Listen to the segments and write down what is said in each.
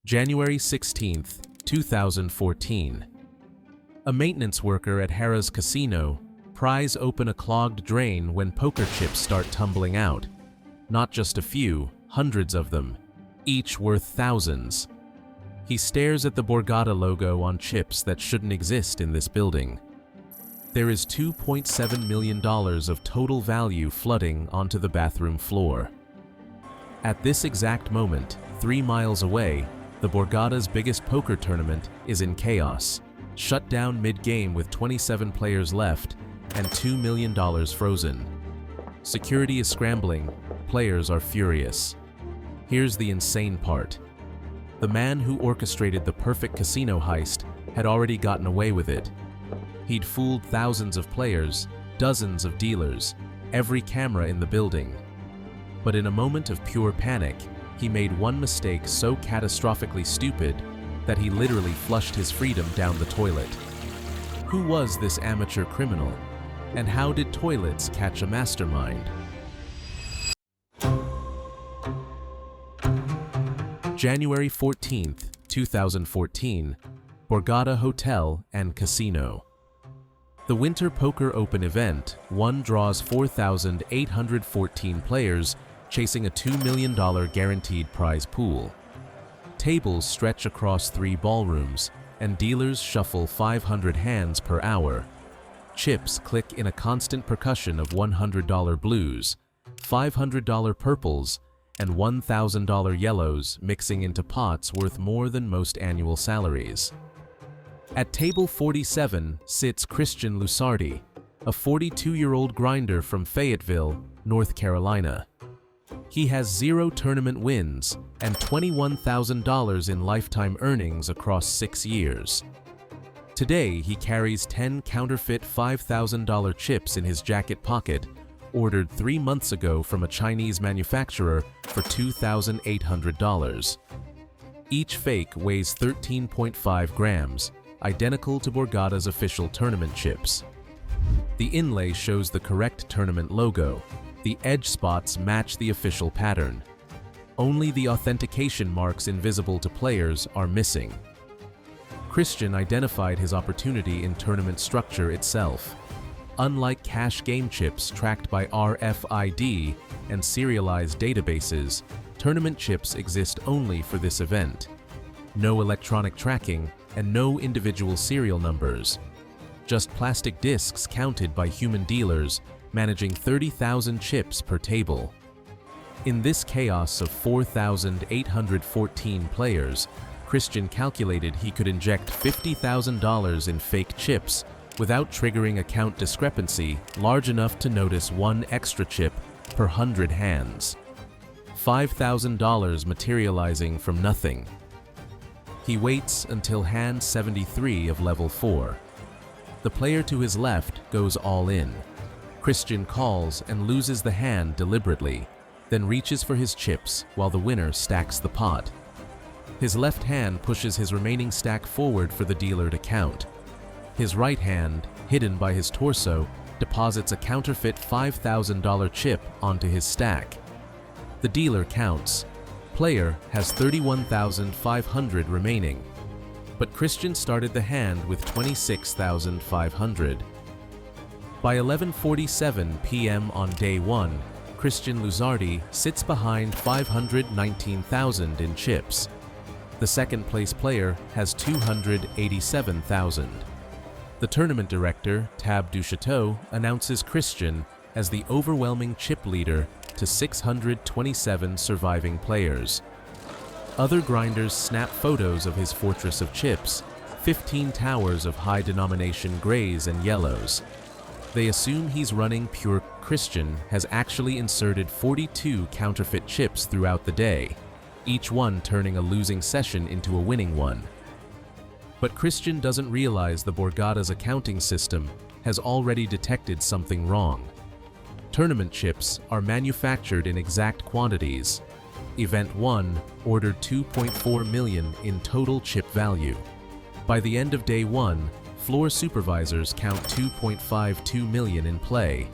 January 16, 2014. A maintenance worker at Harrah's casino pries open a clogged drain when poker chips start tumbling out. Not just a few, hundreds of them, each worth thousands. He stares at the Borgata logo on chips that shouldn't exist in this building. There is $2.7 million of total value flooding onto the bathroom floor. At this exact moment, 3 miles away, the Borgata's biggest poker tournament is in chaos, shut down mid-game with 27 players left and $2 million frozen. Security is scrambling, players are furious. Here's the insane part. The man who orchestrated the perfect casino heist had already gotten away with it. He'd fooled thousands of players, dozens of dealers, every camera in the building. But in a moment of pure panic, he made one mistake so catastrophically stupid that he literally flushed his freedom down the toilet. Who was this amateur criminal? And how did toilets catch a mastermind? January 14, 2014, Borgata Hotel and Casino. The Winter Poker Open event, one draws 4,814 players chasing a $2 million guaranteed prize pool. Tables stretch across 3 ballrooms, and dealers shuffle 500 hands per hour. Chips click in a constant percussion of $100 blues, $500 purples, and $1,000 yellows mixing into pots worth more than most annual salaries. At table 47 sits Christian Lusardi, a 42-year-old grinder from Fayetteville, North Carolina. He has 0 tournament wins and $21,000 in lifetime earnings across 6 years. Today, he carries 10 counterfeit $5,000 chips in his jacket pocket, ordered 3 months ago from a Chinese manufacturer for $2,800. Each fake weighs 13.5 grams, identical to Borgata's official tournament chips. The inlay shows the correct tournament logo. The edge spots match the official pattern. Only the authentication marks invisible to players are missing. Christian identified his opportunity in tournament structure itself. Unlike cash game chips tracked by RFID and serialized databases, tournament chips exist only for this event. No electronic tracking and no individual serial numbers. Just plastic discs counted by human dealers managing 30,000 chips per table. In this chaos of 4,814 players, Christian calculated he could inject $50,000 in fake chips without triggering a count discrepancy large enough to notice 1 extra chip per 100 hands. $5,000 materializing from nothing. He waits until hand 73 of level 4. The player to his left goes all in. Christian calls and loses the hand deliberately, then reaches for his chips while the winner stacks the pot. His left hand pushes his remaining stack forward for the dealer to count. His right hand, hidden by his torso, deposits a counterfeit $5,000 chip onto his stack. The dealer counts. Player has 31,500 remaining. But Christian started the hand with 26,500. By 11:47 p.m. on day 1, Christian Lusardi sits behind 519,000 in chips. The second place player has 287,000. The tournament director, Tab Duchateau, announces Christian as the overwhelming chip leader to 627 surviving players. Other grinders snap photos of his fortress of chips, 15 towers of high-denomination grays and yellows. They assume he's running pure. Christian has actually inserted 42 counterfeit chips throughout the day, each one turning a losing session into a winning one. But Christian doesn't realize the Borgata's accounting system has already detected something wrong. Tournament chips are manufactured in exact quantities. Event 1 ordered 2.4 million in total chip value. By the end of day 1, floor supervisors count 2.52 million in play.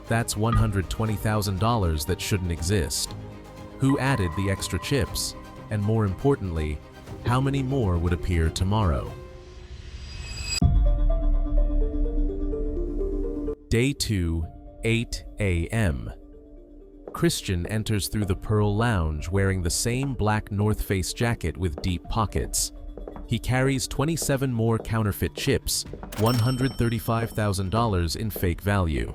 That's $120,000 that shouldn't exist. Who added the extra chips? And more importantly, How many more would appear tomorrow? Day 2, 8 a.m. Christian enters through the Pearl Lounge wearing the same black North Face jacket with deep pockets. He carries 27 more counterfeit chips, $135,000 in fake value.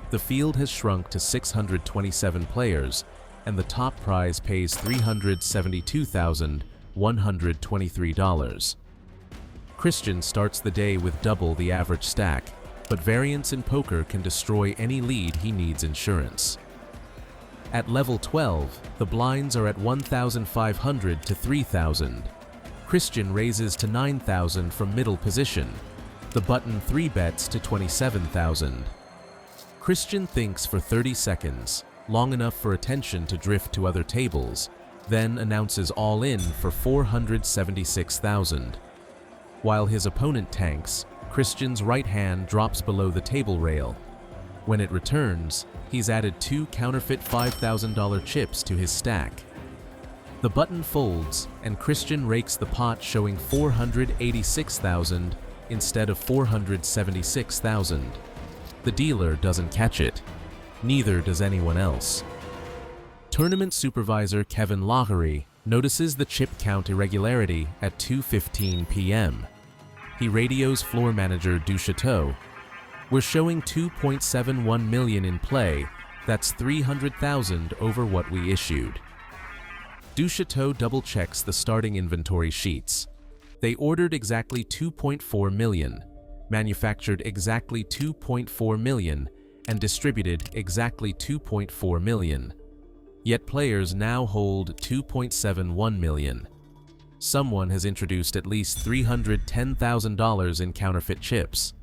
The field has shrunk to 627 players, and the top prize pays $372,123. Christian starts the day with double the average stack, but variance in poker can destroy any lead he needs insurance. At level 12, the blinds are at 1,500 to 3,000. Christian raises to 9,000 from middle position. The button 3-bets to 27,000. Christian thinks for 30 seconds, long enough for attention to drift to other tables, then announces all in for 476,000. While his opponent tanks, Christian's right hand drops below the table rail. When it returns, he's added 2 counterfeit $5,000 chips to his stack. The button folds, and Christian rakes the pot, showing 486,000 instead of 476,000. The dealer doesn't catch it. Neither does anyone else. Tournament supervisor Kevin Lusardi notices the chip count irregularity at 2:15 p.m. He radios floor manager Duchateau. "We're showing 2.71 million in play. That's 300,000 over what we issued." Duchateau double-checks the starting inventory sheets. They ordered exactly 2.4 million, manufactured exactly 2.4 million, and distributed exactly 2.4 million. Yet players now hold 2.71 million. Someone has introduced at least $310,000 in counterfeit chips.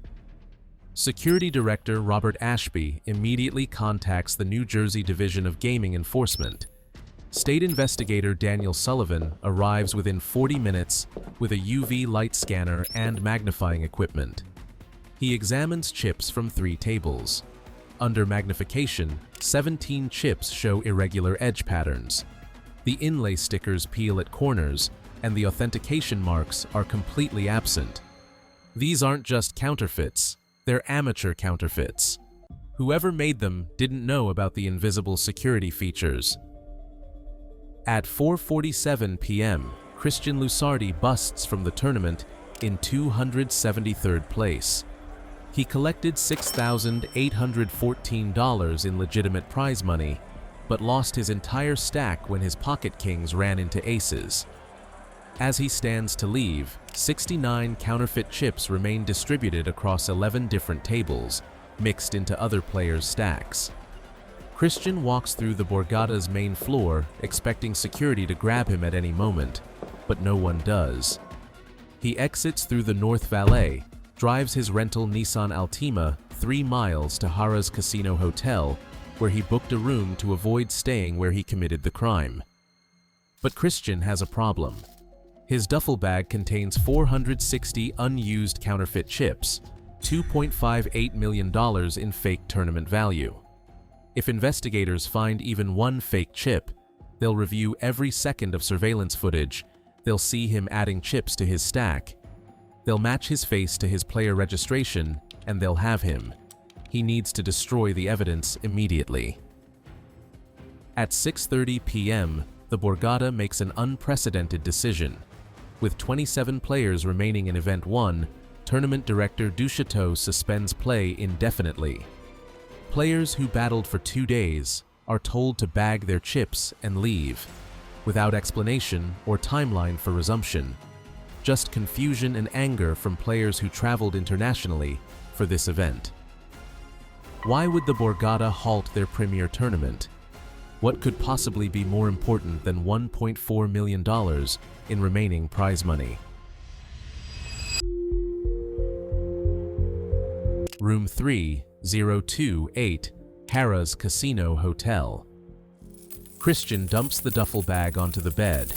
Security Director Robert Ashby immediately contacts the New Jersey Division of Gaming Enforcement. State Investigator Daniel Sullivan arrives within 40 minutes with a UV light scanner and magnifying equipment. He examines chips from 3 tables. Under magnification, 17 chips show irregular edge patterns. The inlay stickers peel at corners, and the authentication marks are completely absent. These aren't just counterfeits, they're amateur counterfeits. Whoever made them didn't know about the invisible security features. At 4:47 p.m., Christian Lusardi busts from the tournament in 273rd place. He collected $6,814 in legitimate prize money, but lost his entire stack when his pocket kings ran into aces. As he stands to leave, 69 counterfeit chips remain distributed across 11 different tables, mixed into other players' stacks. Christian walks through the Borgata's main floor, expecting security to grab him at any moment, but no one does. He exits through the North Valet, drives his rental Nissan Altima 3 miles to Harrah's Casino Hotel, where he booked a room to avoid staying where he committed the crime. But Christian has a problem. His duffel bag contains 460 unused counterfeit chips, $2.58 million in fake tournament value. If investigators find even one fake chip, they'll review every second of surveillance footage, they'll see him adding chips to his stack, they'll match his face to his player registration, and they'll have him. He needs to destroy the evidence immediately. At 6:30 p.m., the Borgata makes an unprecedented decision. With 27 players remaining in Event 1, Tournament Director Duchateau suspends play indefinitely. Players who battled for 2 days are told to bag their chips and leave, without explanation or timeline for resumption. Just confusion and anger from players who traveled internationally for this event. Why would the Borgata halt their premier tournament? What could possibly be more important than $1.4 million in remaining prize money? Room 3028, Harrah's Casino Hotel. Christian dumps the duffel bag onto the bed.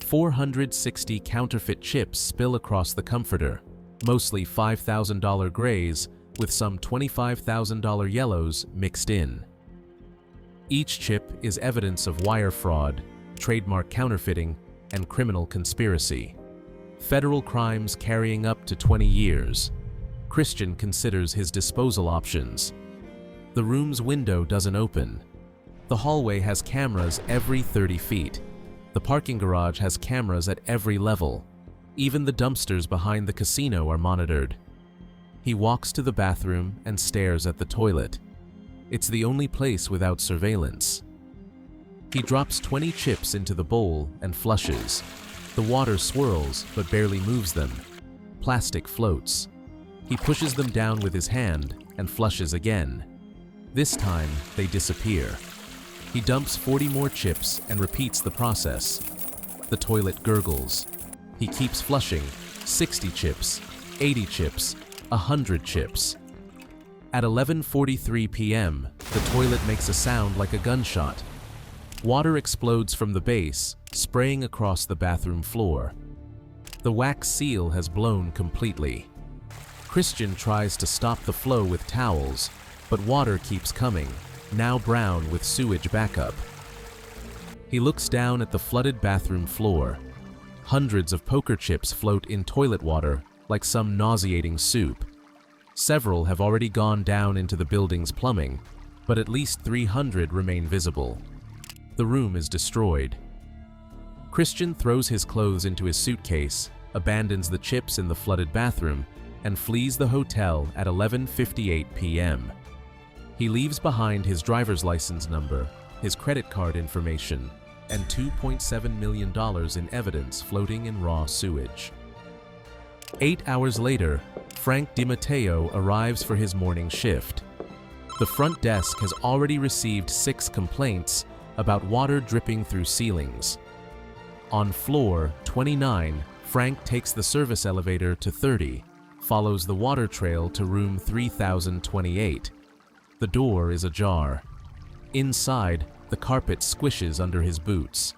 460 counterfeit chips spill across the comforter, mostly $5,000 grays with some $25,000 yellows mixed in. Each chip is evidence of wire fraud, trademark counterfeiting, and criminal conspiracy. Federal crimes carrying up to 20 years. Christian considers his disposal options. The room's window doesn't open. The hallway has cameras every 30 feet. The parking garage has cameras at every level. Even the dumpsters behind the casino are monitored. He walks to the bathroom and stares at the toilet. It's the only place without surveillance. He drops 20 chips into the bowl and flushes. The water swirls but barely moves them. Plastic floats. He pushes them down with his hand and flushes again. This time, they disappear. He dumps 40 more chips and repeats the process. The toilet gurgles. He keeps flushing. 60 chips, 80 chips, 100 chips. At 11:43 p.m., the toilet makes a sound like a gunshot. Water explodes from the base, spraying across the bathroom floor. The wax seal has blown completely. Christian tries to stop the flow with towels, but water keeps coming, now brown with sewage backup. He looks down at the flooded bathroom floor. Hundreds of poker chips float in toilet water like some nauseating soup. Several have already gone down into the building's plumbing, but at least 300 remain visible. The room is destroyed. Christian throws his clothes into his suitcase, abandons the chips in the flooded bathroom, and flees the hotel at 11:58 p.m. He leaves behind his driver's license number, his credit card information, and $2.7 million in evidence floating in raw sewage. 8 hours later, Frank DiMatteo arrives for his morning shift. The front desk has already received 6 complaints about water dripping through ceilings. On floor 29, Frank takes the service elevator to 30, follows the water trail to room 3028. The door is ajar. Inside, the carpet squishes under his boots.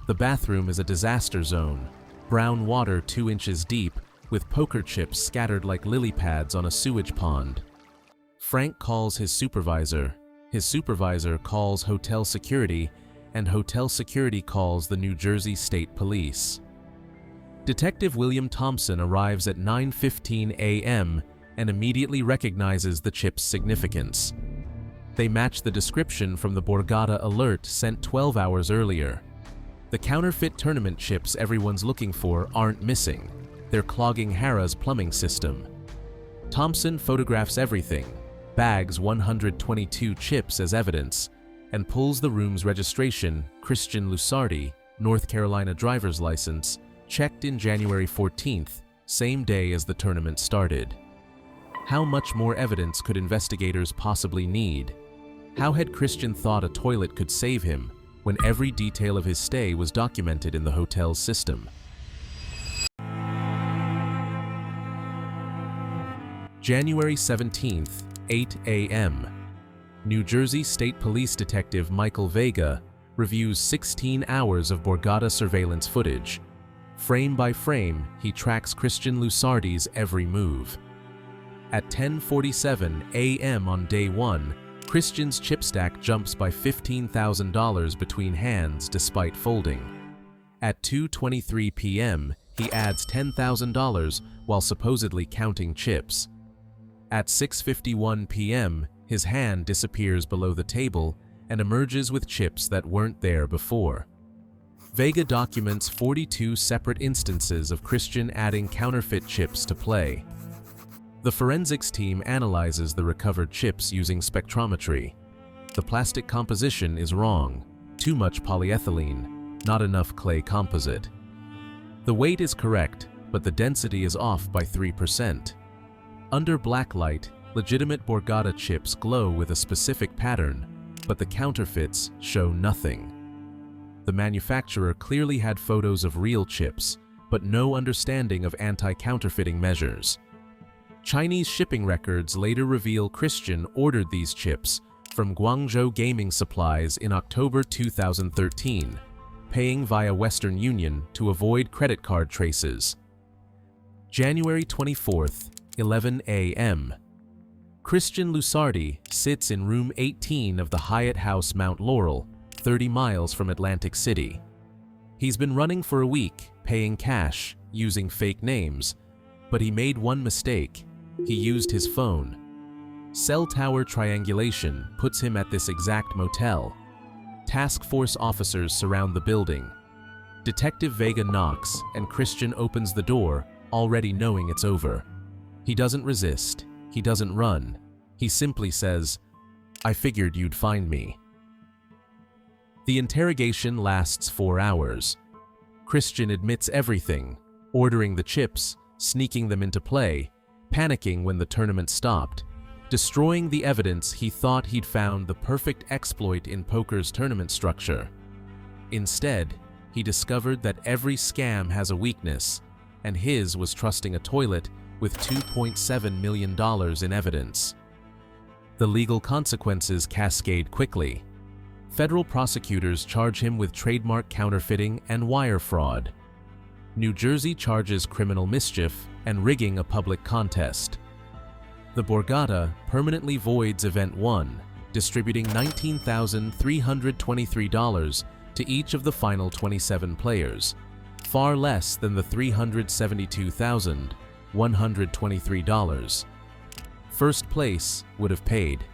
The bathroom is a disaster zone, brown water 2 inches deep, with poker chips scattered like lily pads on a sewage pond. Frank calls his supervisor calls hotel security, and hotel security calls the New Jersey State Police. Detective William Thompson arrives at 9:15 a.m. and immediately recognizes the chip's significance. They match the description from the Borgata alert sent 12 hours earlier. The counterfeit tournament chips everyone's looking for aren't missing. They're clogging Harrah's plumbing system. Thompson photographs everything, bags 122 chips as evidence, and pulls the room's registration, Christian Lusardi, North Carolina driver's license, checked in January 14th, same day as the tournament started. How much more evidence could investigators possibly need? How had Christian thought a toilet could save him when every detail of his stay was documented in the hotel's system? January 17th, 8 a.m. New Jersey State Police Detective Michael Vega reviews 16 hours of Borgata surveillance footage. Frame by frame, he tracks Christian Lusardi's every move. At 10:47 a.m. on day 1, Christian's chip stack jumps by $15,000 between hands despite folding. At 2:23 p.m., he adds $10,000 while supposedly counting chips. At 6:51 p.m., his hand disappears below the table and emerges with chips that weren't there before. Vega documents 42 separate instances of Christian adding counterfeit chips to play. The forensics team analyzes the recovered chips using spectrometry. The plastic composition is wrong. Too much polyethylene, not enough clay composite. The weight is correct, but the density is off by 3%. Under black light, legitimate Borgata chips glow with a specific pattern, but the counterfeits show nothing. The manufacturer clearly had photos of real chips, but no understanding of anti-counterfeiting measures. Chinese shipping records later reveal Christian ordered these chips from Guangzhou Gaming Supplies in October 2013, paying via Western Union to avoid credit card traces. January 24th, 11 a.m. Christian Lusardi sits in room 18 of the Hyatt House Mount Laurel, 30 miles from Atlantic City. He's been running for a week, paying cash, using fake names, but he made one mistake. He used his phone. Cell tower triangulation puts him at this exact motel. Task force officers surround the building. Detective Vega knocks, and Christian opens the door, already knowing it's over. He doesn't resist. He doesn't run. He simply says, "I figured you'd find me." The interrogation lasts 4 hours. Christian admits everything, ordering the chips, sneaking them into play, panicking when the tournament stopped, destroying the evidence he thought he'd found the perfect exploit in poker's tournament structure. Instead, he discovered that every scam has a weakness, and his was trusting a toilet with $2.7 million in evidence. The legal consequences cascade quickly. Federal prosecutors charge him with trademark counterfeiting and wire fraud. New Jersey charges criminal mischief and rigging a public contest. The Borgata permanently voids Event 1, distributing $19,323 to each of the final 27 players, far less than the $372,123. First place would have paid.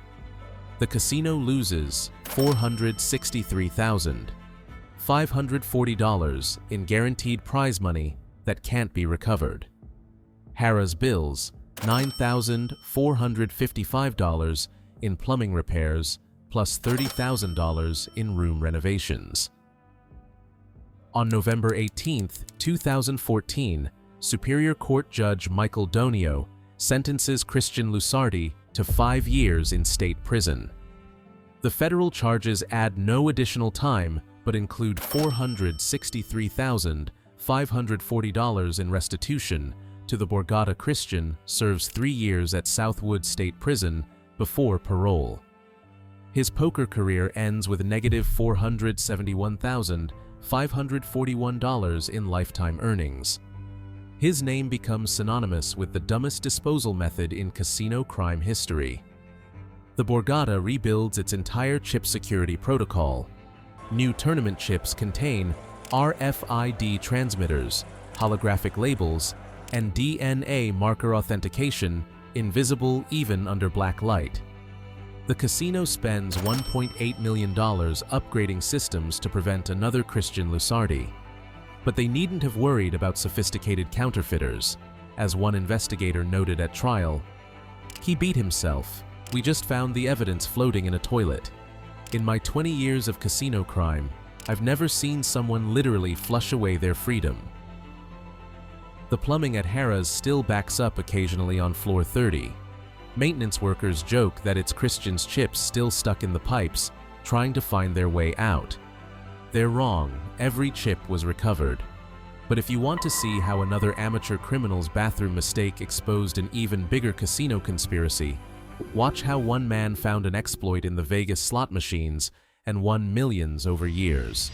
The casino loses $463,540 in guaranteed prize money that can't be recovered. Harrah's bills $9,455 in plumbing repairs plus $30,000 in room renovations. On November 18, 2014, Superior Court Judge Michael Donio sentences Christian Lusardi to 5 years in state prison. The federal charges add no additional time but include $463,540 in restitution to the Borgata. Christian serves 3 years at Southwood State Prison before parole. His poker career ends with negative $471,541 in lifetime earnings. His name becomes synonymous with the dumbest disposal method in casino crime history. The Borgata rebuilds its entire chip security protocol. New tournament chips contain RFID transmitters, holographic labels, and DNA marker authentication, invisible even under black light. The casino spends $1.8 million upgrading systems to prevent another Christian Lusardi. But they needn't have worried about sophisticated counterfeiters. As one investigator noted at trial, "He beat himself. We just found the evidence floating in a toilet. In my 20 years of casino crime, I've never seen someone literally flush away their freedom." The plumbing at Harrah's still backs up occasionally on floor 30. Maintenance workers joke that it's Christian's chips still stuck in the pipes, trying to find their way out. They're wrong. Every chip was recovered. But if you want to see how another amateur criminal's bathroom mistake exposed an even bigger casino conspiracy, watch how one man found an exploit in the Vegas slot machines and won millions over years.